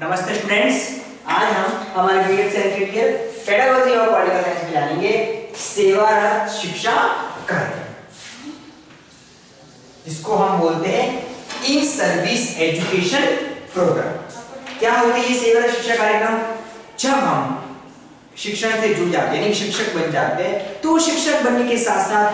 नमस्ते स्टूडेंट्स, आज हम हमारे बीएड सेकेंड ईयर पेडागोजी और पॉलिटिकल साइंस में जानेंगे सेवारत शिक्षा कार्यक्रम, जिसको हम बोलते हैं इन सर्विस एजुकेशन प्रोग्राम। क्या होती है ये सेवारत शिक्षा कार्यक्रम? जब हम शिक्षण से जुड़ जाते हैं, यानी शिक्षक बन जाते हैं, तो शिक्षक बनने के साथ साथ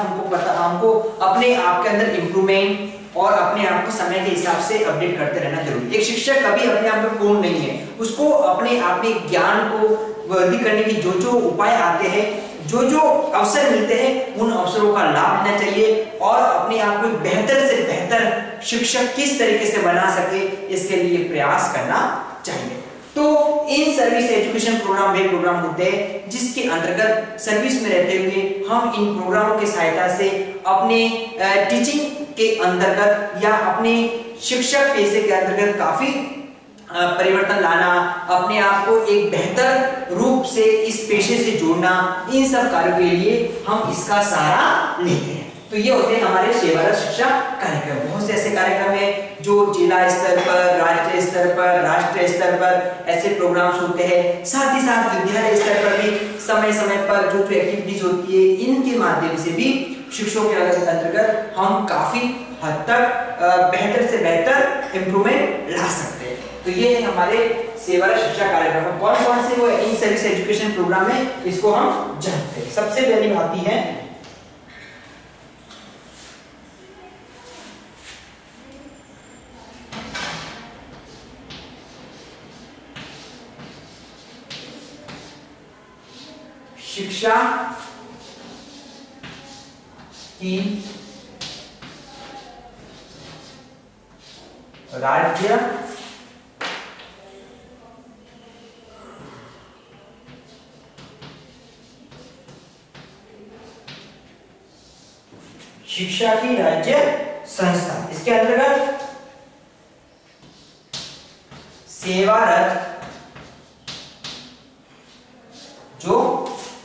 हमको अपने आप के अंदर इम्प्रूवमेंट और अपने आप को समय के हिसाब से अपडेट करते रहना जरूरी है। एक शिक्षक कभी अपने आप में पूर्ण नहीं है, उसको अपने आप में ज्ञान को वृद्धि करने की जो उपाय आते हैं, जो अवसर मिलते हैं, उन अवसरों का लाभ लेना चाहिए और अपने आप को बेहतर से बेहतर शिक्षक किस तरीके से बना सके, इसके लिए प्रयास करना चाहिए। तो इन सर्विस एजुकेशन प्रोग्राम वे प्रोग्राम होते हैं जिसके अंतर्गत सर्विस में रहते हुए हम इन प्रोग्रामों की सहायता से अपने टीचिंग के अंतर्गत या अपने शिक्षक पेशे के अंतर्गत काफी परिवर्तन लाना, अपने आप को एक बेहतर रूप से इस पेशे से जोड़ना, इन सब कार्यों के लिए हम इसका सहारा लेते हैं। तो ये होते हैं हमारे सेवारत शिक्षा कार्यक्रम। बहुत से ऐसे कार्यक्रम हैं जो जिला स्तर पर, राज्य स्तर पर, राष्ट्रीय स्तर पर ऐसे प्रोग्राम्स होते हैं। साथ ही साथ विद्यालय स्तर पर भी समय समय पर जो एक्टिविटीज होती है, इनके माध्यम से भी शिक्षकों के अंतर्गत हम काफी हद तक बेहतर से बेहतर इम्प्रूवमेंट ला सकते हैं। तो ये है हमारे सेवारत शिक्षा कार्यक्रम। कौन कौन से वो इन सर्विस एजुकेशन प्रोग्राम है, इसको हम जानते हैं। सबसे पहली आती है शिक्षा की राज्य शिक्षा की राज्य संस्था, इसके अंतर्गत सेवारत जो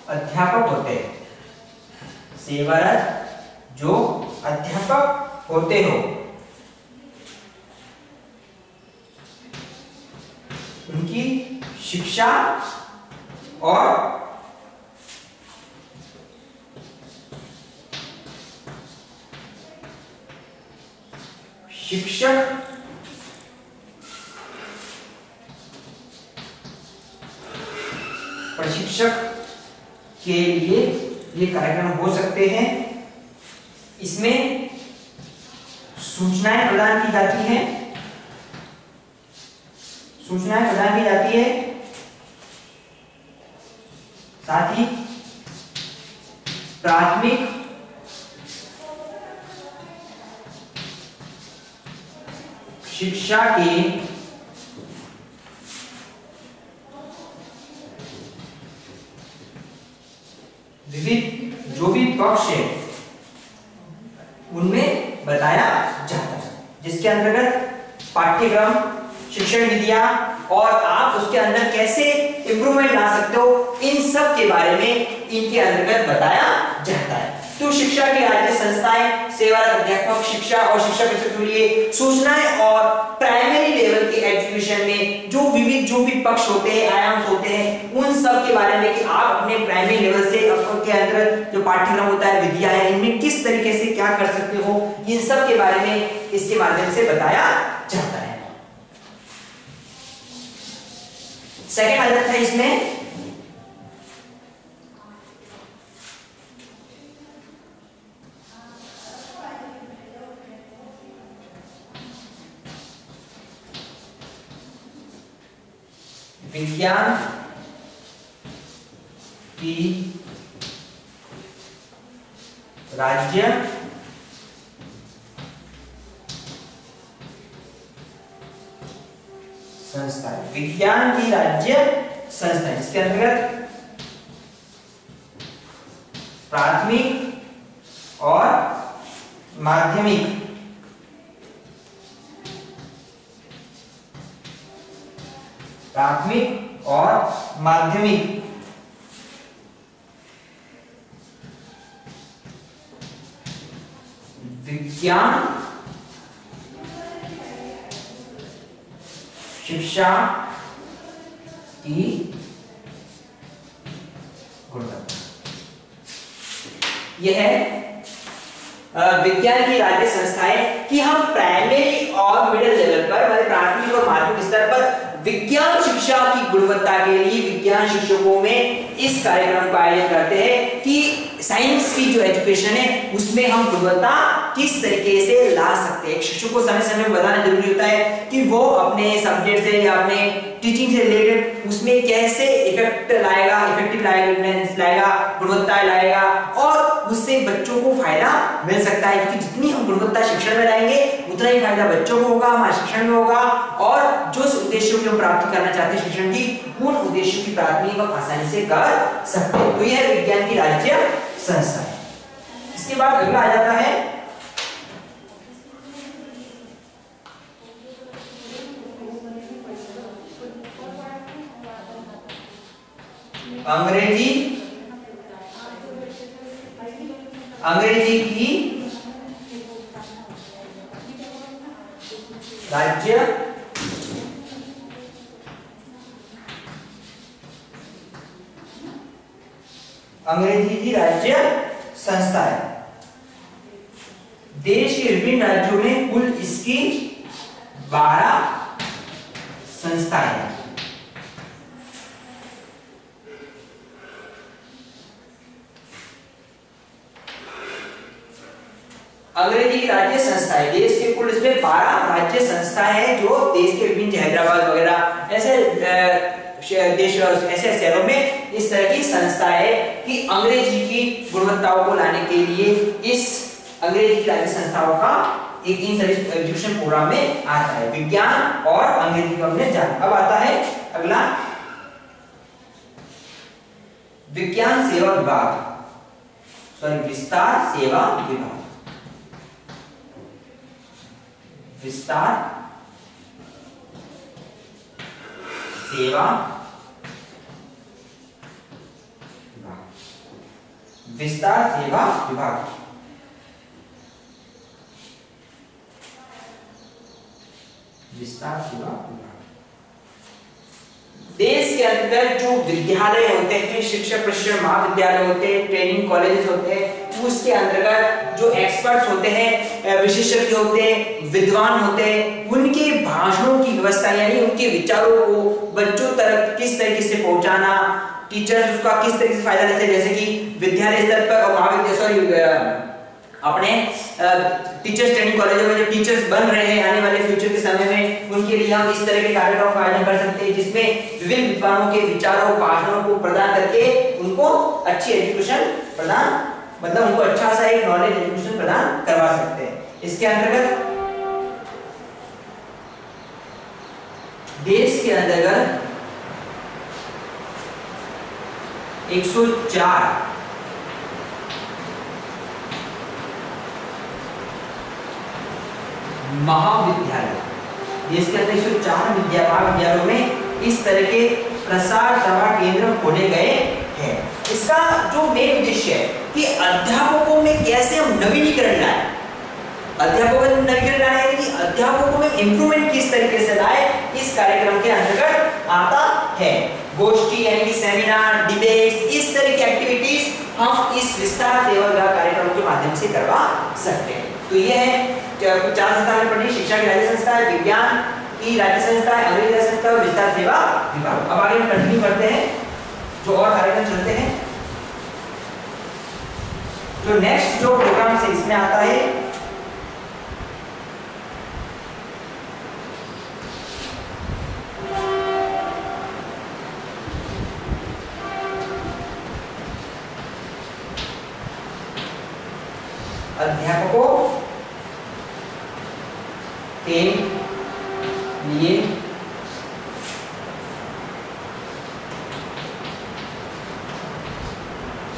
अध्यापक होते हैं, सेवारत जो अध्यापक होते हो, उनकी शिक्षा और शिक्षक प्रशिक्षक के लिए ये कार्यक्रम हो सकते हैं। इसमें सूचनाएं प्रदान की जाती हैं, साथ ही प्राथमिक शिक्षा के विविध जो भी पक्ष है उनमें बताया जाता है, जिसके अंतर्गत पाठ्यक्रम, शिक्षण विधियां और आप उसके अंदर कैसे इंप्रूवमेंट ला सकते हो, इन सब के बारे में इनके अंतर्गत बताया जाता है। तो शिक्षा की राज्य संस्थाएं सेवारत अध्यापक शिक्षा और शिक्षा प्रशिक्षण के लिए सूचनाएं और प्राइमरी लेवल के एजुकेशन में जो विविध जो भी पक्ष होते हैं, आयाम होते हैं, उन सब के बारे में कि आप अपने प्राइमरी लेवल से आपके अंदर जो पाठ्यक्रम होता है, विधियां है, इनमें किस तरीके से क्या कर सकते हो, इन सब के बारे में इसके माध्यम से बताया जाता है। सेकेंड आ जाता है इसमें विज्ञान की राज्य संस्था, विज्ञान की राज्य संस्था, इसके अंतर्गत प्राथमिक और माध्यमिक प्राथमिक और माध्यमिक विज्ञान शिक्षा की गुणवत्ता। यह है विज्ञान की राज्य संस्थाएं कि हम प्राइमरी और मिडिल लेवल पर, मतलब प्राथमिक और माध्यमिक स्तर पर विज्ञान शिक्षा की गुणवत्ता के लिए विज्ञान शिक्षकों में इस कार्यक्रम का आयोजन करते हैं कि साइंस की जो एजुकेशन है उसमें हम गुणवत्ता किस तरीके से ला सकते हैं। शिक्षक को समय समय पर बताना जरूरी होता है कि वो अपने सब्जेक्ट से या अपने टीचिंग से रिलेटेड उसमें कैसे इफेक्टिव लाएगा, गुणवत्ता लाएगा और उससे बच्चों को फायदा मिल सकता है। क्योंकि जितनी हम गुणवत्ता शिक्षण में लाएंगे उतना ही फायदा बच्चों को होगा, हमारे शिक्षण में होगा और जो उद्देश्यों की हम प्राप्ति करना चाहते हैं शिक्षण की, उन उद्देश्यों की प्राप्ति हम आसानी से कर सकते हैं। तो यह विज्ञान की राज्य संस्था है। इसके बाद अगला आ जाता है अंग्रेजी की राज्य संस्था है। देश के विभिन्न राज्यों में कुल इसकी 12 संस्थाएं हैं। अंग्रेजी राज्य संस्था है। देश के कुल इसमें 12 राज्य संस्था है जो देश के विभिन्न हैदराबाद वगैरह ऐसे शहरों में इस तरह की संस्था है कि अंग्रेजी की गुणवत्ताओं को लाने के लिए इस अंग्रेजी की राज्य संस्थाओं का एक इन सर्विस एजुकेशन प्रोग्राम में आता है। विज्ञान और अंग्रेजी को हमने जाना। अब आता है अगला विज्ञान सेवा विभाग, विस्तार सेवा विभाग। विस्तार सेवा विभाग, विस्तार सेवा विभाग। विस्तार सेवा विभाग देश के अंदर जो विद्यालय होते हैं, शिक्षा प्रशिक्षण महाविद्यालय होते हैं, ट्रेनिंग कॉलेजेस होते हैं, उसके अंतर्गत जो एक्सपर्ट्स होते हैं, विशेषज्ञ होते हैं, विद्वान होते हैं, उनके भाषणों की व्यवस्था यानी उनके विचारों को बच्चों तक किस तरीके से पहुंचाना, टीचर्स उसका किस तरीके से फायदा लेते हैं। जैसे कि विद्यालय स्तर पर और महाविद्यालय अपने टीचर्स ट्रेनिंग कॉलेजों में जो टीचर्स बन रहे हैं आने वाले फ्यूचर के समय में, उनके लिए हम इस तरह के कार्यक्रम का आयोजन कर सकते हैं जिसमें विभिन्न विद्वानों के विचारों भाषणों को प्रदान करके उनको अच्छी एजुकेशन प्रदान, मतलब उनको अच्छा सा एक नॉलेज एजुकेशन प्रदान करवा सकते हैं। इसके अंतर्गत देश के अंतर्गत 104 महाविद्यालय, देश के अंदर 104 महाविद्यालयों में इस तरह के प्रसार सभा केंद्र खोले गए हैं। इसका जो मेन उद्देश्य है कि अध्यापकों में कैसे हम नवीनीकरण लाए, अध्यापकों में नवीनीकरण लाए यानी कि अध्यापकों में इंप्रूवमेंट किस तरीके से लाए, इस कार्यक्रम के अंतर्गत आता है। गोष्ठी यानी कि सेमिनार, डिबेट, इस तरह की एक्टिविटीज हम इस विस्तार सेवा कार्यक्रम के माध्यम से करवा सकते हैं। तो यह है 4 संस्थाएं पढ़ी, शिक्षा की राज्य संस्था है, विज्ञान की राज्य संस्था है, अंग्रेजी राज्य संस्था और विस्तार सेवा विभाग। अब आगे हम कंटिन्यू करते हैं, जो और कार्यक्रम चलते हैं। जो नेक्स्ट जो प्रोग्राम से इसमें आता है अध्यापकों के लिए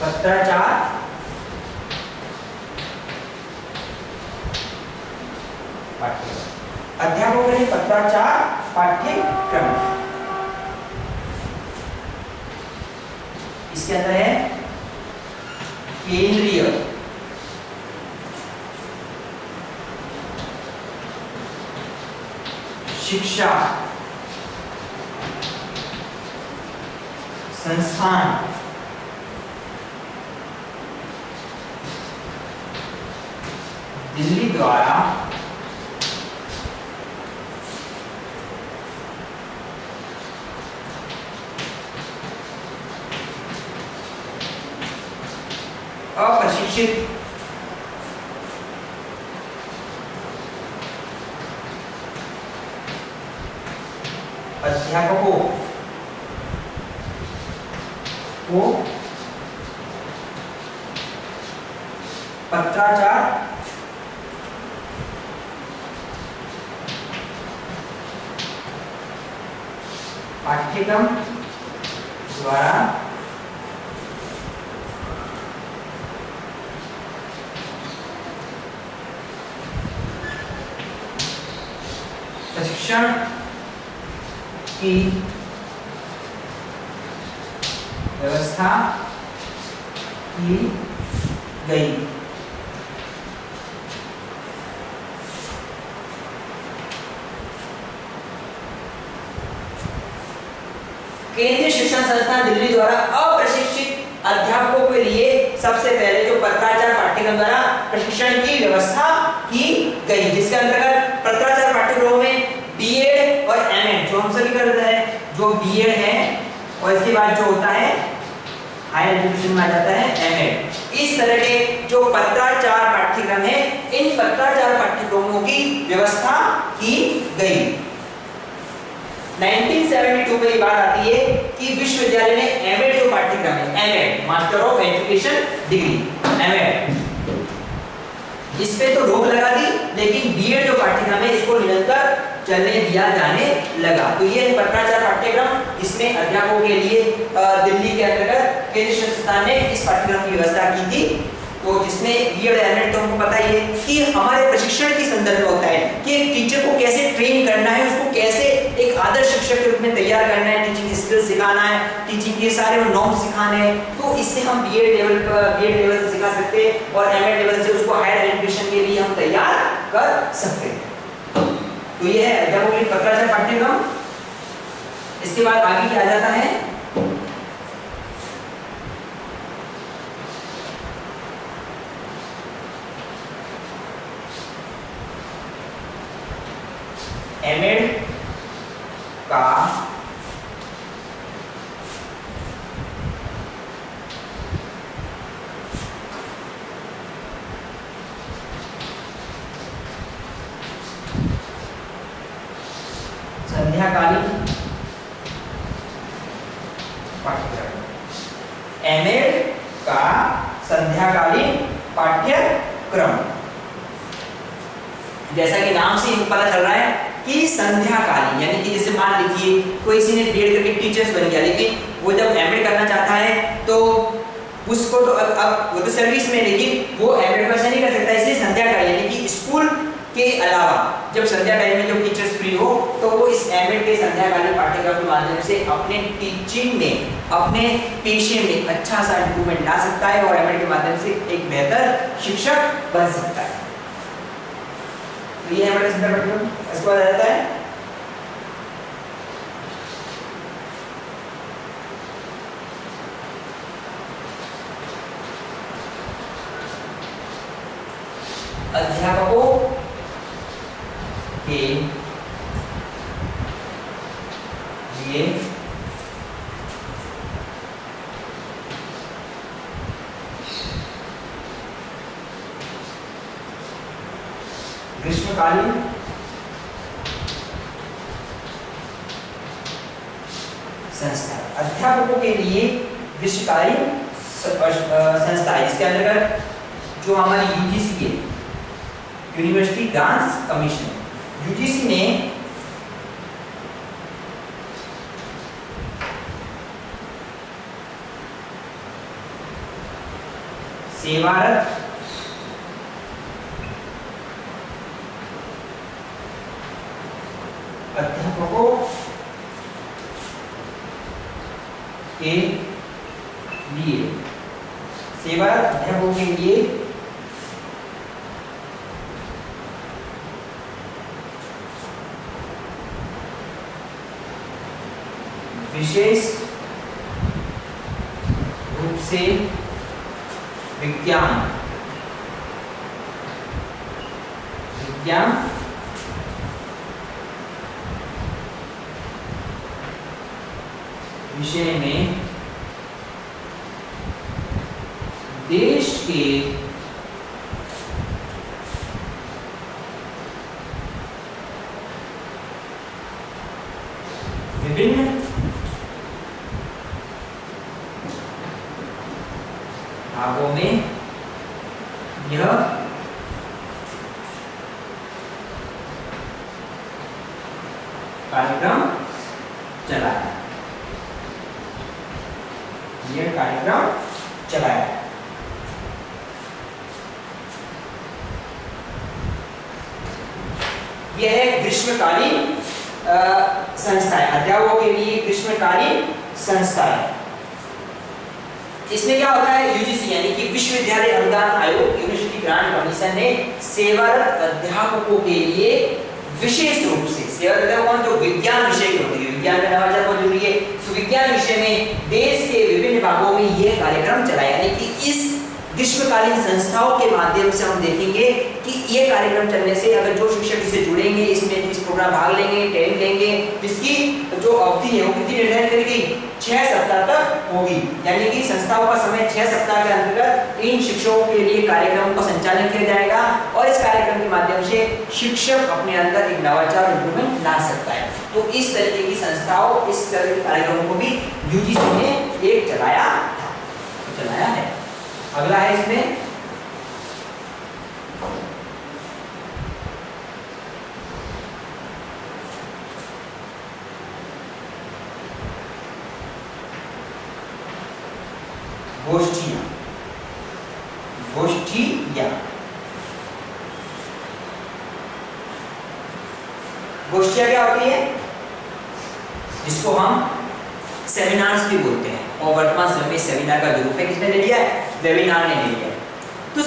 पत्राचार पाठ्यक्रम, अध्यापकों के लिए पत्राचार पाठ्यक्रम। इसके अंदर है केंद्रीय शिक्षा संस्थान दिल्ली द्वारा अप्रशिक्षित अध्यापकों को पत्राचार पाठ्यक्रम द्वारा प्रशिक्षण की व्यवस्था की गई। केंद्रीय शिक्षण संस्थान दिल्ली द्वारा अप्रशिक्षित अध्यापकों के लिए सबसे पहले जो पत्राचार पाठ्यक्रम द्वारा प्रशिक्षण की व्यवस्था की गई, जिसके अंतर्गत पत्राचार पाठ्यक्रमों में बीएड और एमएड जो हम सभी करते हैं, जो बीएड है और इसके बाद जो होता है हायर एजुकेशन में आ जाता है एमएड। इस तरह के जो पत्राचार पाठ्यक्रम है, इन पत्राचार पाठ्यक्रमों की व्यवस्था की गई। 1972 में ये बात आती है कि विश्वविद्यालय ने एमएड जो पाठ्यक्रम है, MEd master of education degree MEd, इस पे तो रोक लगा दी, लेकिन बीएड जो पाठ्यक्रम है इसको निरंतर चलने दिया जाने लगा। तो ये पत्राचार पाठ्यक्रम, इसमें अध्यापकों के लिए दिल्ली के अंतर्गत केंद्रीय शिक्षण संस्थान ने इस पाठ्यक्रम की व्यवस्था की थी। तो जिसमें बीएड एमएड तो हमको पता ही है कि हमारे प्रशिक्षण के संदर्भ में होता है कि एक टीचर को कैसे ट्रेन करना है, उसको कैसे एक आदर्श शिक्षक के रूप में तैयार करना है, टीचिंग स्किल सिखाना है, टीचिंग के सारे नॉर्म सिखाने हैं। तो इससे हम बीएड लेवल से सिखा सकते हैं और एमएड लेवल से उसको हायर एजुकेशन के लिए हम तैयार कर सकते हैं। तो ये है अध्यापकों के पत्राचार पाठ्यक्रम। इसके बाद आगे क्या आ जाता है, एमएड का संध्याकालीन पाठ्यक्रम, एमएड का संध्याकालीन पाठ्यक्रम। जैसा कि नाम से ही पता चल रहा है कि संध्याकालीन, यानी कि जैसे मान लीजिए कोई किसी ने बीएड करके टीचर्स बन गया, लेकिन वो जब एमएड करना चाहता है तो उसको तो अब वो तो सर्विस में, लेकिन वो एमएड वैसे नहीं कर सकता, इसलिए संध्याकालीन यानी कि स्कूल के अलावा जब संध्या टाइम में जब टीचर्स फ्री हो तो वो इस एमएड के संध्याकालीन पाठ्यक्रम के माध्यम से अपने टीचिंग में, अपने पेशे में अच्छा सा इंप्रूवमेंट ला सकता है और एमएड के माध्यम से एक बेहतर शिक्षक बन सकता है। तो ये हमारे संदर्भ पाठ्यक्रम, इसके बाद आ जाता है अध्यापकों के लिए ग्रीष्मकालीन संस्था, अध्यापकों के लिए ग्रीष्मकालीन संस्था है, इसके अंतर्गत जो हमारी यूजीसी है, यूनिवर्सिटी ग्रांट्स कमीशन, यूजीसी ने सेवारत अध्यापकों के लिए, सेवारत अध्यापकों के लिए विशेष रूप से विज्ञान विषय में देश के विभिन्न भागों में यह कार्यक्रम चलाया। यह है ग्रीष्मकालीन संस्था है, अध्यापकों के लिए ग्रीष्मकालीन संस्था है। इसमें क्या होता है, यूजीसी यानी कि विश्वविद्यालय अनुदान आयोग, यूनिवर्सिटी ग्रांट कमीशन ने सेवारत अध्यापकों के लिए विशेष रूप से सेवारत अध्यापक जो विज्ञान विषय के होते हैं, विज्ञान में नवाचार बहुत जरूरी है, तो विज्ञान विषय में देश के विभिन्न भागों में यह कार्यक्रम चलाया। यानी कि इस ग्रीष्मकालीन संस्थाओं के माध्यम से हम देखेंगे कि ये कार्यक्रम चलने से अगर जो शिक्षक इससे जुड़ेंगे, इसमें इस प्रोग्राम भाग लेंगे, ट्रेनिंग लेंगे, इसकी जो अवधि है वो कितनी निर्धारित करी गई, 6 सप्ताह तक होगी। यानी कि संस्थाओं का समय 6 सप्ताह के अंतर्गत इन शिक्षकों के लिए कार्यक्रम का संचालन किया जाएगा और इस कार्यक्रम के माध्यम से शिक्षक अपने अंदर एक नवाचार इंप्रूवमेंट ला सकता है। तो इस तरीके की संस्थाओं, इस तरह के कार्यक्रमों को भी यूजीसी ने एक चलाया है। अगला है इसमें गोष्ठियां। गोष्ठियां क्या होती है, जिसको हम सेमिनार्स भी बोलते हैं, और वर्तमान समय में सेमिनार का जो रूप है किसने ले लिया है, वेबिनार ने ले लिया। तो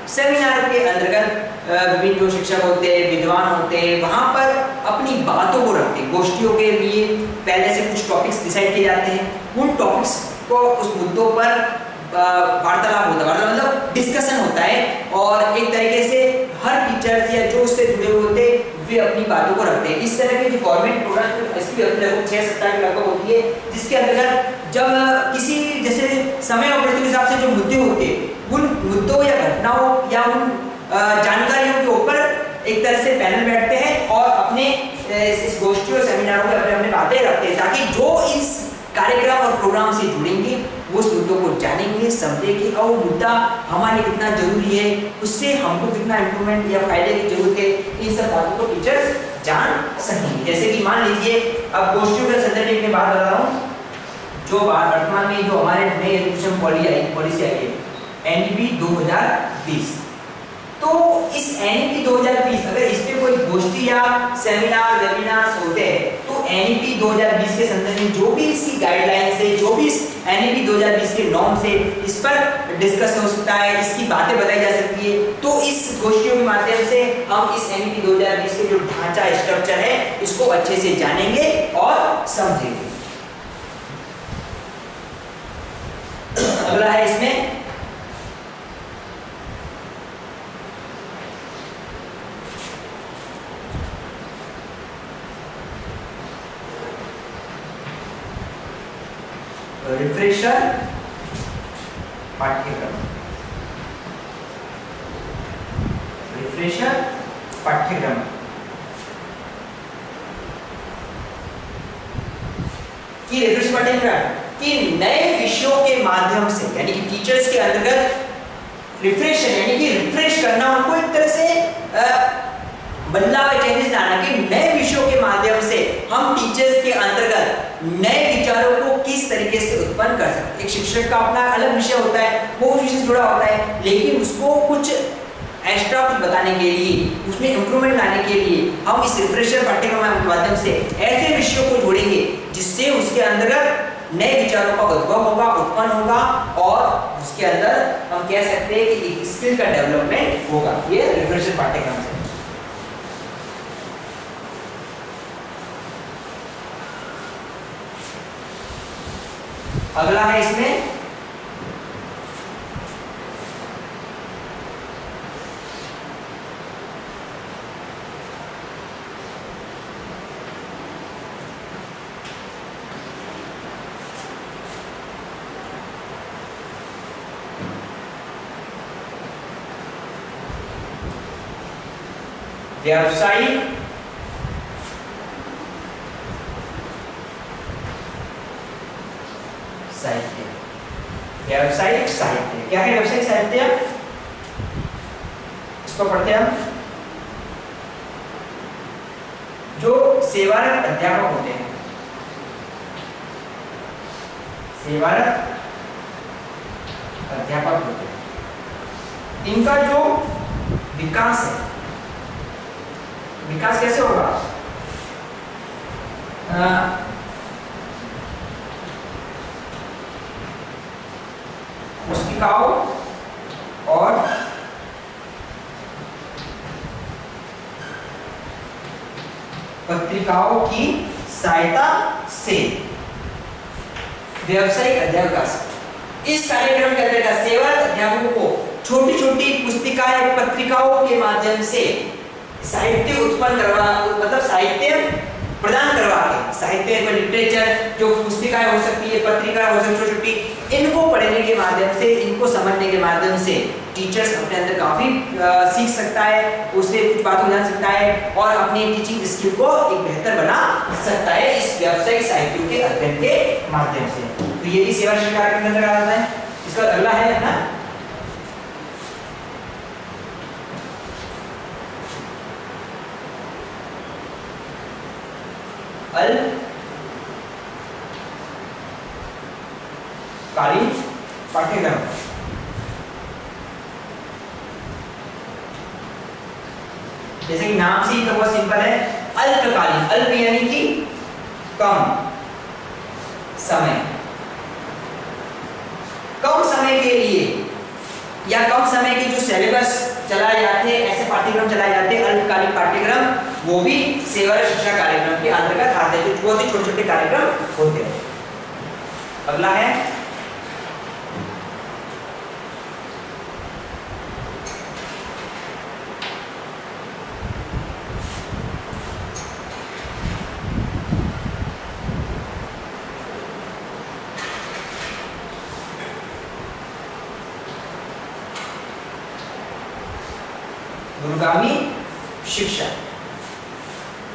सेमिनार के अंतर्गत विभिन्न जो शिक्षक होते हैं, विद्वान होते हैं, वहां पर अपनी बातों को रखते हैं। गोष्ठियों के लिए पहले से कुछ टॉपिक्स डिसाइड किए जाते हैं, उन टॉपिक्स को, उस मुद्दों पर वार्तालाप होता है, मतलब डिस्कशन होता है, और एक तरीके से हर टीचर्स या जो उससे जुड़े हुए होते वे अपनी बातों को रखते हैं। इस तरह के जो गवर्नमेंट प्रोग्राम इसकी लगभग 6 सप्ताह की लगभग होती है, जिसके अंतर्गत जब किसी जैसे समय और परिस्थिति के हिसाब से जो मुद्दे होते हैं, उन मुद्दों या घटनाओं या उन जानकारियों के ऊपर एक तरह से पैनल बैठते हैं और अपने इस गोष्ठी और सेमिनारों में अपने बातें रखते हैं, ताकि जो इस कार्यक्रम और प्रोग्राम से जुड़ेंगे वो उस मुद्दों को जानेंगे, समझेंगे और वो मुद्दा हमारे लिए कितना जरूरी है, उससे हमको कितना इम्प्रूवमेंट या फायदे की जरूरत है, इन सब बातों को टीचर्स जान सकेंगे। जैसे कि मान लीजिए अब गोष्ठियों के संदर्भ में बात कर रहा हूँ, जो वर्तमान में जो हमारे नई एजुकेशन पॉलिसी आई है एनईपी 2020, तो इस एनईपी 2020 अगर इसमें कोई गोष्ठी या सेमिनार वेबिनार्स होते हैं तो एनईपी 2020 के संदर्भ में जो भी इसकी गाइडलाइन से, जो भी इस एनईपी 2020 के नॉर्म से इस पर डिस्कस हो सकता है, इसकी बातें बताई जा सकती है। तो इस गोष्ठियों के माध्यम से हम इस एनईपी 2020 के जो ढांचा स्ट्रक्चर है इसको अच्छे से जानेंगे और समझेंगे। अगला है इसमें रिफ्रेशर पाठ्यक्रम। कि रिफ्रेशर पाठ्यक्रम कि नए विषयों के माध्यम से, यानी कि टीचर्स के अंतर्गत रिफ्रेशर यानी कि रिफ्रेश करना, उनको एक तरह से बदलाव, चेंजेस लाना, कि नए विषयों के माध्यम से हम टीचर्स के अंतर्गत नए विचारों को किस तरीके से उत्पन्न कर सकते हैं। एक शिक्षक का अपना अलग विषय होता है, वो उस विषय से जुड़ा होता है, लेकिन उसको कुछ एक्स्ट्रा कुछ बताने के लिए, उसमें इंप्रूवमेंट लाने के लिए हम इस रिफ्रेशर पाठ्यक्रम के माध्यम से ऐसे विषयों को जोड़ेंगे जिससे उसके अंतर्गत नए विचारों का उद्भव होगा, उत्पन्न होगा, और उसके अंदर हम कह सकते हैं कि एक स्किल का डेवलपमेंट होगा। ये रिफ्रेशर पाठ्यक्रम से। अगला है इसमें व्यावसायिक साहित्य। व्यावसायिक साहित्य क्या है? व्यावसायिक साहित्य इसको पढ़ते हैं हम। जो सेवारत अध्यापक होते हैं, सेवारत अध्यापक होते हैं, इनका जो विकास है, विकास कैसे होगा? पुस्तिकाओं और पत्रिकाओं की सहायता से व्यावसायिक अध्यापक। इस कार्यक्रम के अंतर्गत सेवारत अध्यापकों को छोटी छोटी पुस्तिकाएं पत्रिकाओं के माध्यम से साहित्य उत्पन्न करवा, मतलब साहित्य प्रदान करवा के, साहित्य में लिटरेचर जो पुस्तिकाएं हो सकती है, पत्रिका हो सकती है छोटी छोटी, इनको पढ़ने के माध्यम से, इनको समझने के माध्यम से टीचर्स अपने अंदर काफी सीख सकता है, उससे कुछ बातों जान सकता है और अपनी टीचिंग स्किल को एक बेहतर बना सकता है इस व्यावसायिक साहित्य के अध्ययन के माध्यम से। तो ये भी सेवा शिक्षा कार्यक्रम के अंदर आता है। इसका अगला है अपना अल्पकालीन पाठ्यक्रम। जैसे कि नाम से ही तो बहुत सिंपल है, अल्पकालीन, अल्प यानी कि कम समय, कम समय के लिए या कम समय के जो सिलेबस चलाए जाते हैं, ऐसे पाठ्यक्रम चलाए जाते हैं अल्पकालिक पाठ्यक्रम, वो भी सेवा शिक्षा कार्यक्रम के अंतर्गत आते हैं, जो बहुत ही छोटे छोटे कार्यक्रम होते हैं। अगला है दूरगामी शिक्षा।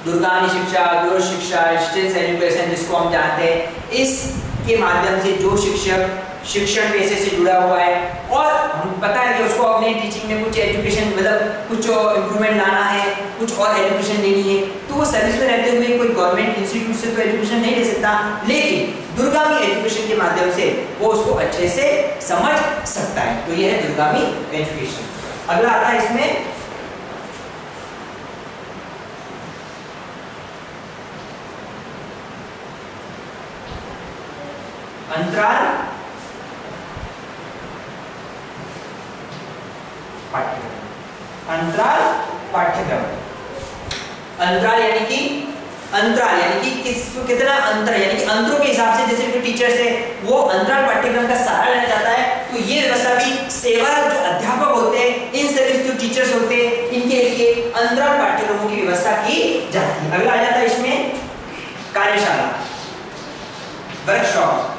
दूरगामी शिक्षा, दूर शिक्षा, डिस्टेंस एजुकेशन जिसको हम जानते हैं, इसके माध्यम से जो शिक्षक शिक्षण पेशे से जुड़ा हुआ है और हम पता है कि उसको अपने टीचिंग में कुछ एजुकेशन, मतलब कुछ इम्प्रूवमेंट लाना है, कुछ और एजुकेशन लेनी है, तो वो सर्विस में रहते हुए कोई गवर्नमेंट इंस्टीट्यूट से तो एजुकेशन नहीं ले सकता, लेकिन दूरगामी एजुकेशन के माध्यम से वो उसको अच्छे से समझ सकता है। तो ये है दूरगामी एजुकेशन। अगला आता है इसमें अंतराल पाठ्यक्रम। अंतराल पाठ्यक्रम, अंतराल यानी कि कितना अंतर, यानी कि अंतरों के हिसाब से जैसे कोई टीचर से वो अंतराल पाठ्यक्रम का सहारा लेना चाहता है, तो ये व्यवस्था भी सेवा जो अध्यापक होते हैं, इन सर्विस जो टीचर्स होते हैं, इनके लिए अंतराल पाठ्यक्रमों की व्यवस्था की जाती है। अगला आ जाता है इसमें कार्यशाला, वर्कशॉप।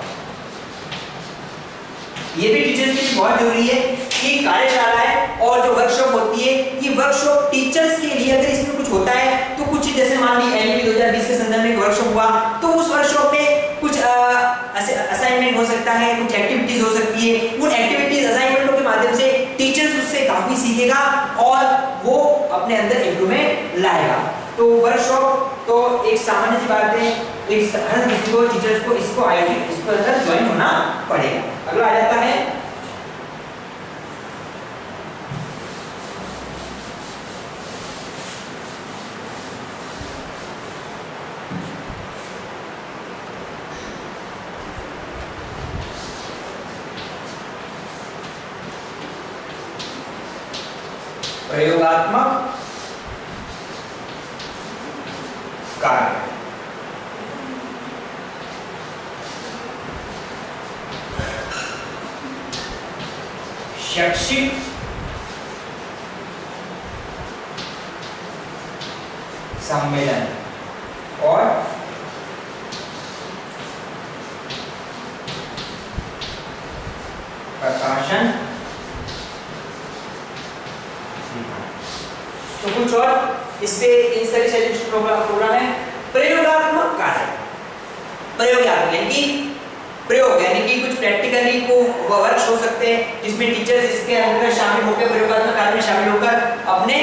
ये भी टीचर्स के लिए बहुत जरूरी है कि कार्यशाला है और जो वर्कशॉप होती है, ये वर्कशॉप टीचर्स के लिए, अगर इसमें कुछ होता है तो कुछ, जैसे मान ली एनईपी 2020 के संदर्भ में एक वर्कशॉप हुआ, तो उस वर्कशॉप में कुछ असाइनमेंट हो सकता है, कुछ एक्टिविटीज हो सकती है, उन एक्टिविटीज असाइनमेंटों के माध्यम से टीचर्स उससे काफी सीखेगा और वो अपने अंदर इंप्रूवमेंट लाएगा। तो वर्कशॉप तो एक सामान्य सी बात है, एक हर किसी को, टीचर्स को इसको अंदर ज्वाइन होना पड़ेगा। अगला आ जाता है प्रयोगात्मक कार्य। शैक्षिक सम्मेलन और प्रकाशन। तो कुछ और इस पे इन सभी सजेशन प्रोग्राम है प्रयोगात्मक कार्य। प्रयोगात्मक यानी कि कुछ प्रैक्टिकली को वर्क्स हो सकते हैं जिसमें टीचर्स इसके अंदर शामिल होकर प्रयोगात्मक कार्य में शामिल होकर अपने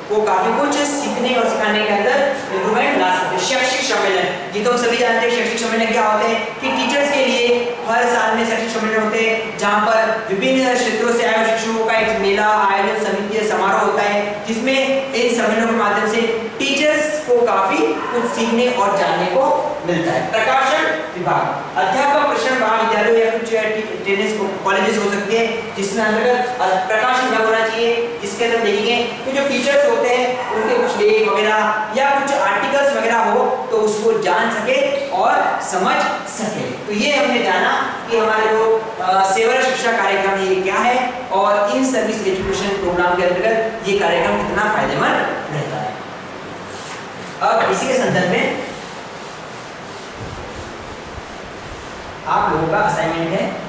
को काफी कुछ सीखने और सिखाने के अंदर इम्प्रूवमेंट ला सकते हैं। शैक्षिक सम्मेलन, ये तो हम सभी जानते हैं शैक्षिक सम्मेलन क्या होते हैं कि टीचर्स के लिए हर साल में शैक्षिक सम्मेलन होते हैं जहां पर विभिन्न क्षेत्रों से आए शिक्षकों का एक मेला आयोजन समिति समारोह होता है जिसमें इन सम्मेलनों के माध्यम से टीचर्स को काफी कुछ सीखने और जानने को मिलता है। प्रकाशन विभाग, अध्यापक प्रशिक्षण महाविद्यालय या कुछ ट्रेनिंग कॉलेजेस हो सकते हैं जिसमें अंतर्गत प्रकाशन विभाग होना चाहिए जिसके अंदर देखेंगे कि जो टीचर्स होते हैं उनके कुछ लेख वगैरह या कुछ आर्टिकल्स वगैरह हो तो उसको जान सके और समझ सके। तो ये हमने जाना कि हमारे जो सेवा शिक्षा कार्यक्रम ये क्या है और इन सर्विस एजुकेशन प्रोग्राम के अंतर्गत ये कार्यक्रम कितना फायदेमंद रहता है। अब इसी के संदर्भ में आप लोगों का असाइनमेंट है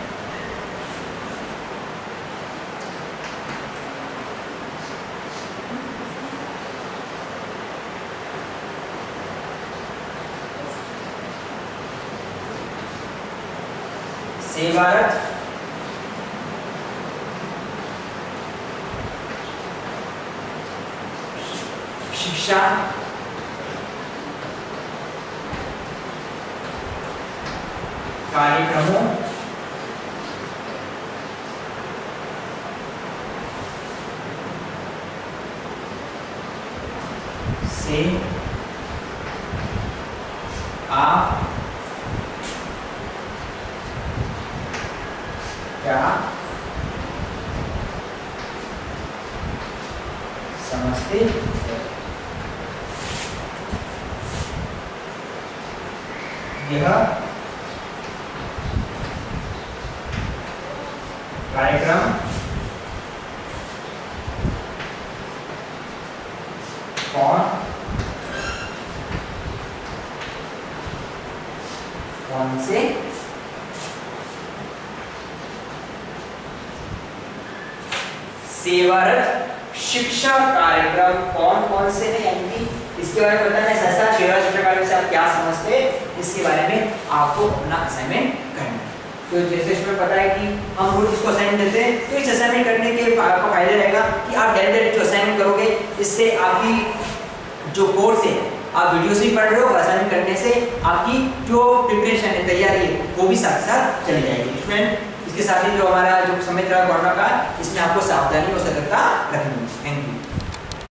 सेवारत शिक्षा कार्यक्रमों से आप क्या समझते हैं? यह कार्यक्रम कौन से सेवारत शिक्षा कार्यक्रम कौन से हैं यानी कि इसके बारे में बताना है। सहसा सेवारत शिक्षा कार्यक्रम से आप क्या समझते हैं इसके बारे में आपको अपना असाइनमेंट करना है। तो जैसे इसमें पता है कि हम रोज इसको असाइनमेंट देते हैं तो इस असाइनमेंट करने के आपको फायदा रहेगा कि आप डेली जो असाइनमेंट करोगे इससे आपकी जो कोर्स है आप वीडियो से भी पढ़ रहे हो और असाइनमेंट करने से आपकी जो प्रिपरेशन है तैयारी है वो भी साथ साथ चली जाएगी। इसमें इसके साथ ही जो हमारा जो समय था कोरोना का इसमें आपको सावधानी और सतर्कता रखनी है। Thank you.